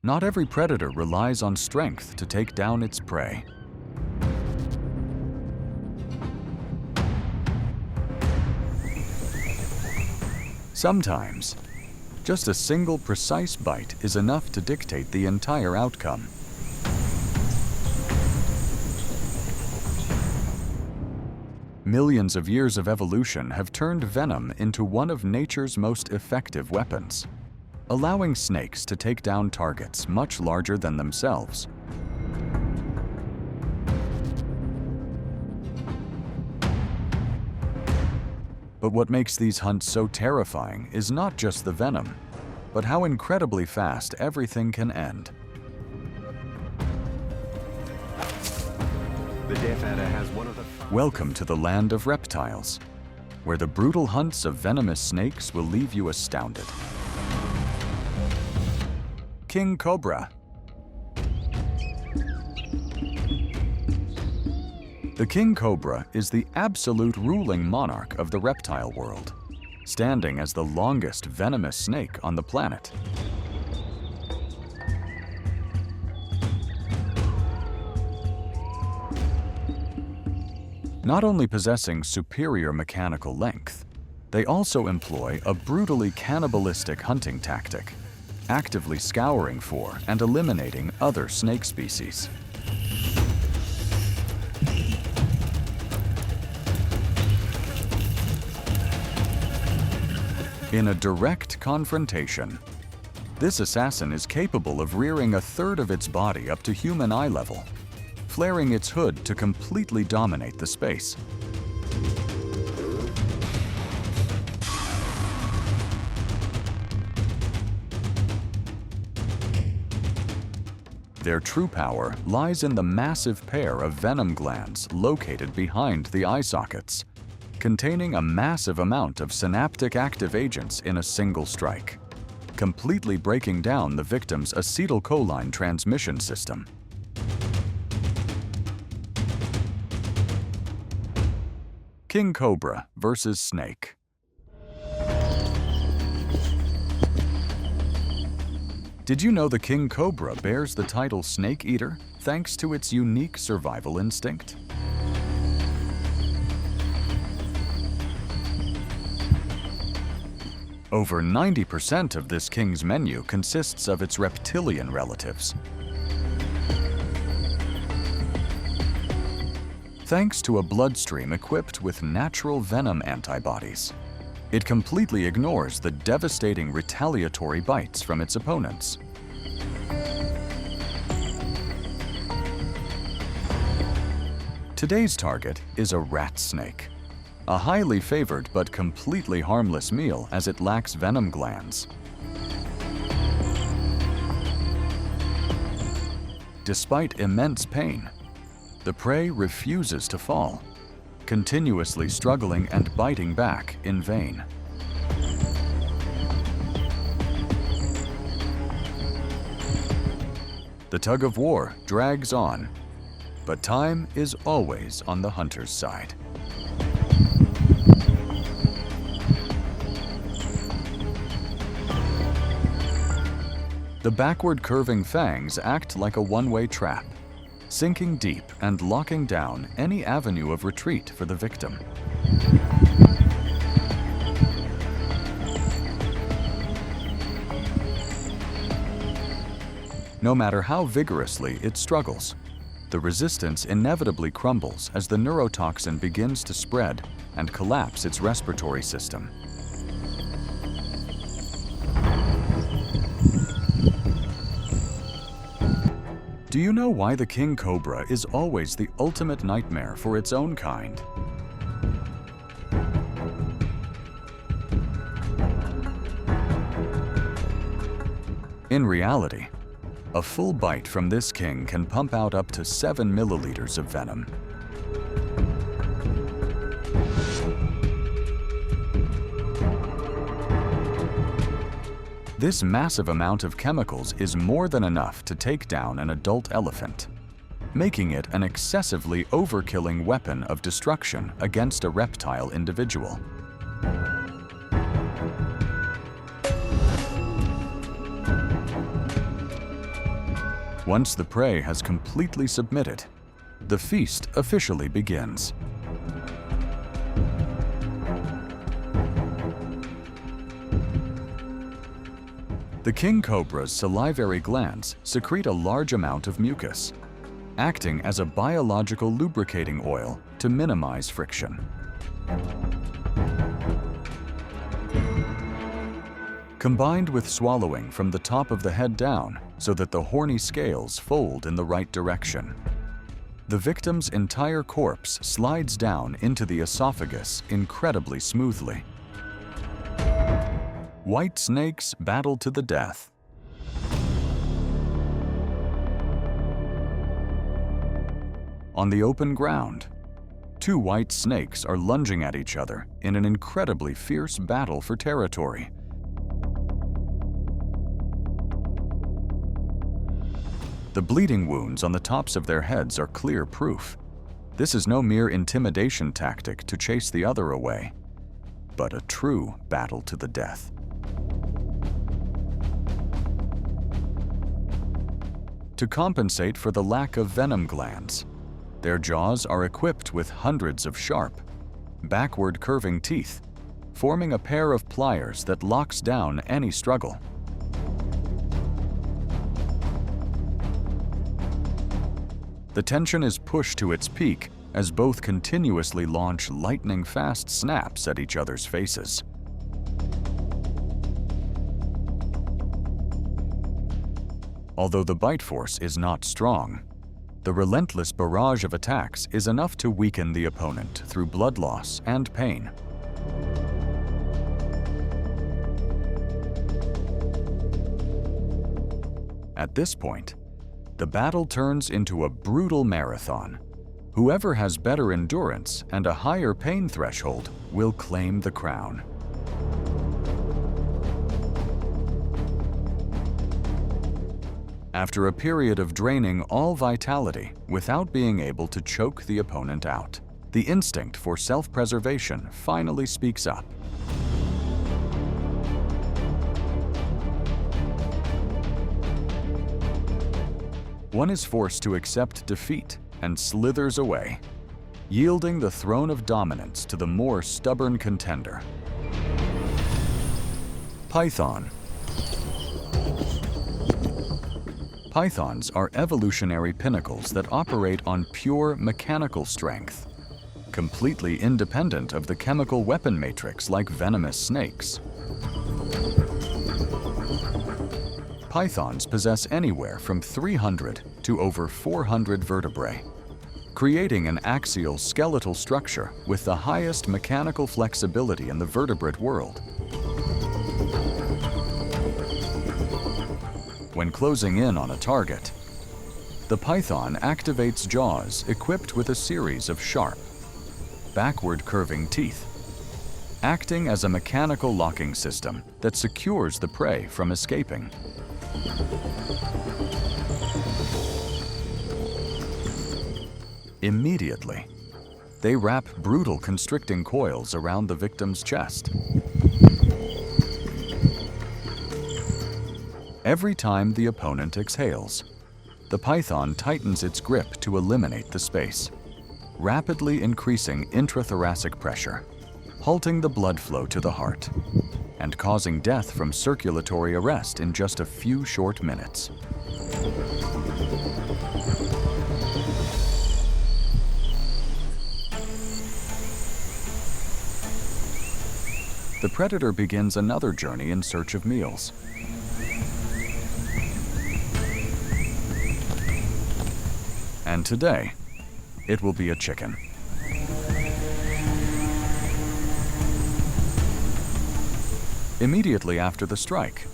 Not every predator relies on strength to take down its prey. Sometimes, just a single precise bite is enough to dictate the entire outcome. Millions of years of evolution have turned venom into one of nature's most effective weapons, allowing snakes to take down targets much larger than themselves. But what makes these hunts so terrifying is not just the venom, but how incredibly fast everything can end. The Death Adder has one of the... Welcome to the land of reptiles, where the brutal hunts of venomous snakes will leave you astounded. King Cobra. The king cobra is the absolute ruling monarch of the reptile world, standing as the longest venomous snake on the planet. Not only possessing superior mechanical length, they also employ a brutally cannibalistic hunting tactic, actively scouring for and eliminating other snake species. In a direct confrontation, this assassin is capable of rearing a third of its body up to human eye level, flaring its hood to completely dominate the space. Their true power lies in the massive pair of venom glands located behind the eye sockets, containing a massive amount of synaptic active agents in a single strike, completely breaking down the victim's acetylcholine transmission system. King Cobra versus Snake. Did you know the king cobra bears the title snake eater thanks to its unique survival instinct? Over 90% of this king's menu consists of its reptilian relatives. Thanks to a bloodstream equipped with natural venom antibodies, it completely ignores the devastating retaliatory bites from its opponents. Today's target is a rat snake, a highly favored but completely harmless meal as it lacks venom glands. Despite immense pain, the prey refuses to fall, continuously struggling and biting back in vain. The tug of war drags on, but time is always on the hunter's side. The backward curving fangs act like a one-way trap, sinking deep and locking down any avenue of retreat for the victim. No matter how vigorously it struggles, the resistance inevitably crumbles as the neurotoxin begins to spread and collapse its respiratory system. Do you know why the king cobra is always the ultimate nightmare for its own kind? In reality, a full bite from this king can pump out up to 7 milliliters of venom. This massive amount of chemicals is more than enough to take down an adult elephant, making it an excessively overkilling weapon of destruction against a reptile individual. Once the prey has completely submitted, the feast officially begins. The king cobra's salivary glands secrete a large amount of mucus, acting as a biological lubricating oil to minimize friction. Combined with swallowing from the top of the head down so that the horny scales fold in the right direction, the victim's entire corpse slides down into the esophagus incredibly smoothly. White snakes battle to the death. On the open ground, two white snakes are lunging at each other in an incredibly fierce battle for territory. The bleeding wounds on the tops of their heads are clear proof. This is no mere intimidation tactic to chase the other away, but a true battle to the death. To compensate for the lack of venom glands, their jaws are equipped with hundreds of sharp, backward curving teeth, forming a pair of pliers that locks down any struggle. The tension is pushed to its peak as both continuously launch lightning-fast snaps at each other's faces. Although the bite force is not strong, the relentless barrage of attacks is enough to weaken the opponent through blood loss and pain. At this point, the battle turns into a brutal marathon. Whoever has better endurance and a higher pain threshold will claim the crown. After a period of draining all vitality without being able to choke the opponent out, the instinct for self-preservation finally speaks up. One is forced to accept defeat and slithers away, yielding the throne of dominance to the more stubborn contender. Python. Pythons are evolutionary pinnacles that operate on pure mechanical strength, completely independent of the chemical weapon matrix like venomous snakes. Pythons possess anywhere from 300 to over 400 vertebrae, creating an axial skeletal structure with the highest mechanical flexibility in the vertebrate world. When closing in on a target, the python activates jaws equipped with a series of sharp, backward curving teeth, acting as a mechanical locking system that secures the prey from escaping. Immediately, they wrap brutal constricting coils around the victim's chest. Every time the opponent exhales, the python tightens its grip to eliminate the space, rapidly increasing intrathoracic pressure, halting the blood flow to the heart, and causing death from circulatory arrest in just a few short minutes. The predator begins another journey in search of meals. And today, it will be a chicken. Immediately after the strike,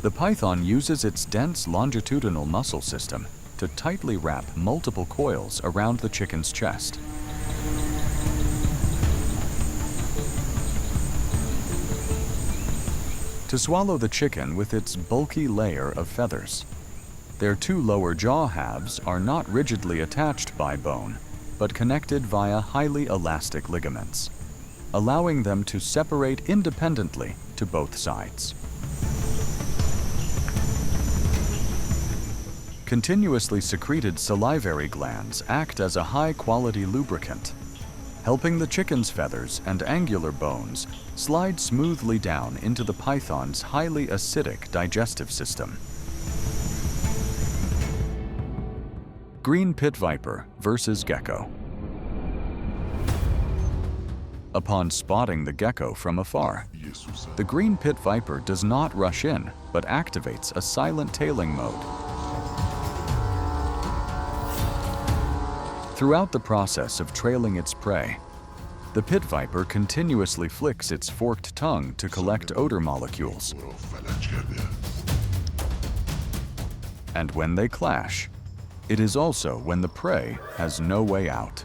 the python uses its dense longitudinal muscle system to tightly wrap multiple coils around the chicken's chest. To swallow the chicken with its bulky layer of feathers, their two lower jaw halves are not rigidly attached by bone, but connected via highly elastic ligaments, allowing them to separate independently to both sides. Continuously secreted salivary glands act as a high-quality lubricant, helping the chicken's feathers and angular bones slide smoothly down into the python's highly acidic digestive system. Green pit viper versus gecko. Upon spotting the gecko from afar, the green pit viper does not rush in, but activates a silent tailing mode. Throughout the process of trailing its prey, the pit viper continuously flicks its forked tongue to collect odor molecules. And when they clash, it is also when the prey has no way out.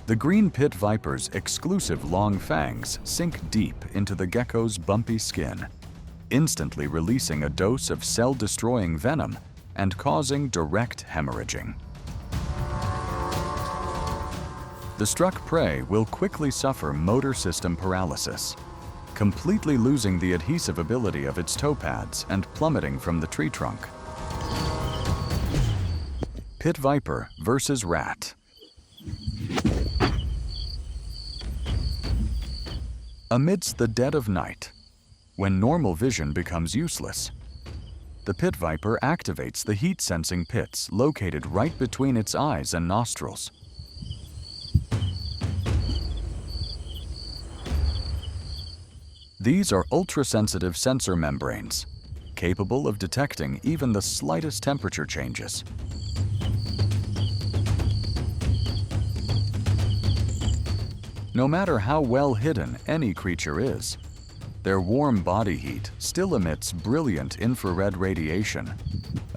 The green pit viper's exclusive long fangs sink deep into the gecko's bumpy skin, instantly releasing a dose of cell-destroying venom and causing direct hemorrhaging. The struck prey will quickly suffer motor system paralysis, completely losing the adhesive ability of its toe pads and plummeting from the tree trunk. Pit viper versus rat. Amidst the dead of night, when normal vision becomes useless, the pit viper activates the heat-sensing pits located right between its eyes and nostrils. These are ultra-sensitive sensor membranes, capable of detecting even the slightest temperature changes. No matter how well hidden any creature is, their warm body heat still emits brilliant infrared radiation,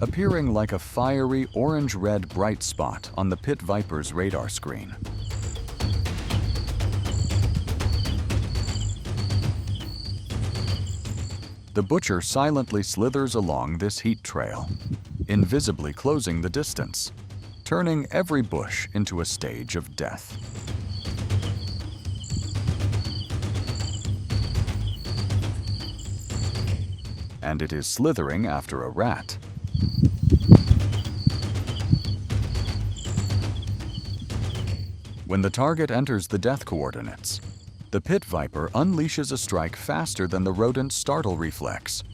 appearing like a fiery orange-red bright spot on the pit viper's radar screen. The butcher silently slithers along this heat trail, invisibly closing the distance, turning every bush into a stage of death. And it is slithering after a rat. When the target enters the death coordinates, the pit viper unleashes a strike faster than the rodent's startle reflex.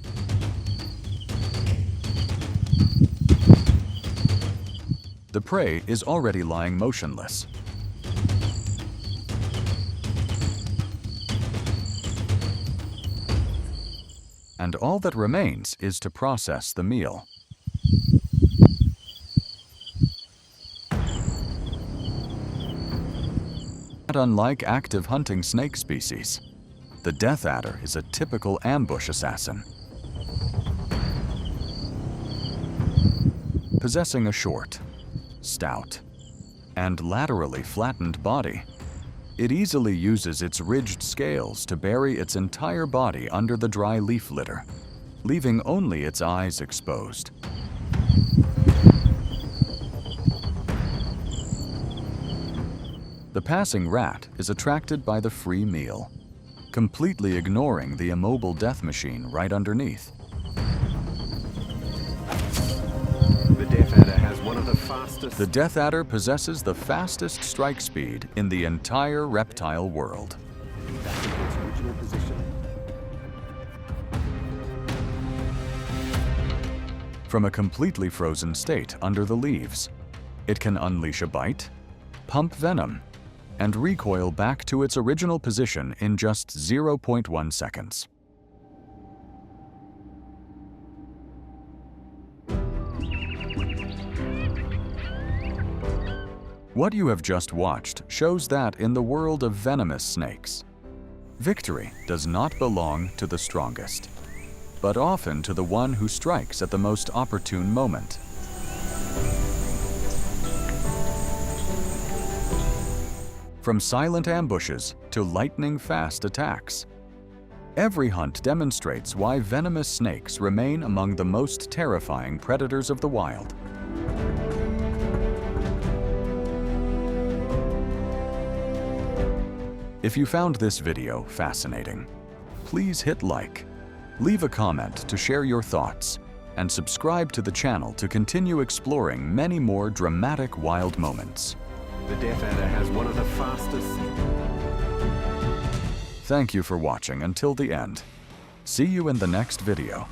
The prey is already lying motionless. And all that remains is to process the meal. Not unlike active hunting snake species, the death adder is a typical ambush assassin. Possessing a short, stout, and laterally flattened body, it easily uses its ridged scales to bury its entire body under the dry leaf litter, leaving only its eyes exposed. The passing rat is attracted by the free meal, completely ignoring the immobile death machine right underneath. The death adder has one of the fastest... The death adder possesses the fastest strike speed in the entire reptile world. Back into its original position. From a completely frozen state under the leaves, it can unleash a bite, pump venom, and recoil back to its original position in just 0.1 seconds. What you have just watched shows that in the world of venomous snakes, victory does not belong to the strongest, but often to the one who strikes at the most opportune moment. From silent ambushes to lightning-fast attacks, every hunt demonstrates why venomous snakes remain among the most terrifying predators of the wild. If you found this video fascinating, please hit like, Leave a comment to share your thoughts, and subscribe to the channel to continue exploring many more dramatic wild moments. The Death Adder has one of the fastest... Thank you for watching until the end. See you in the next video.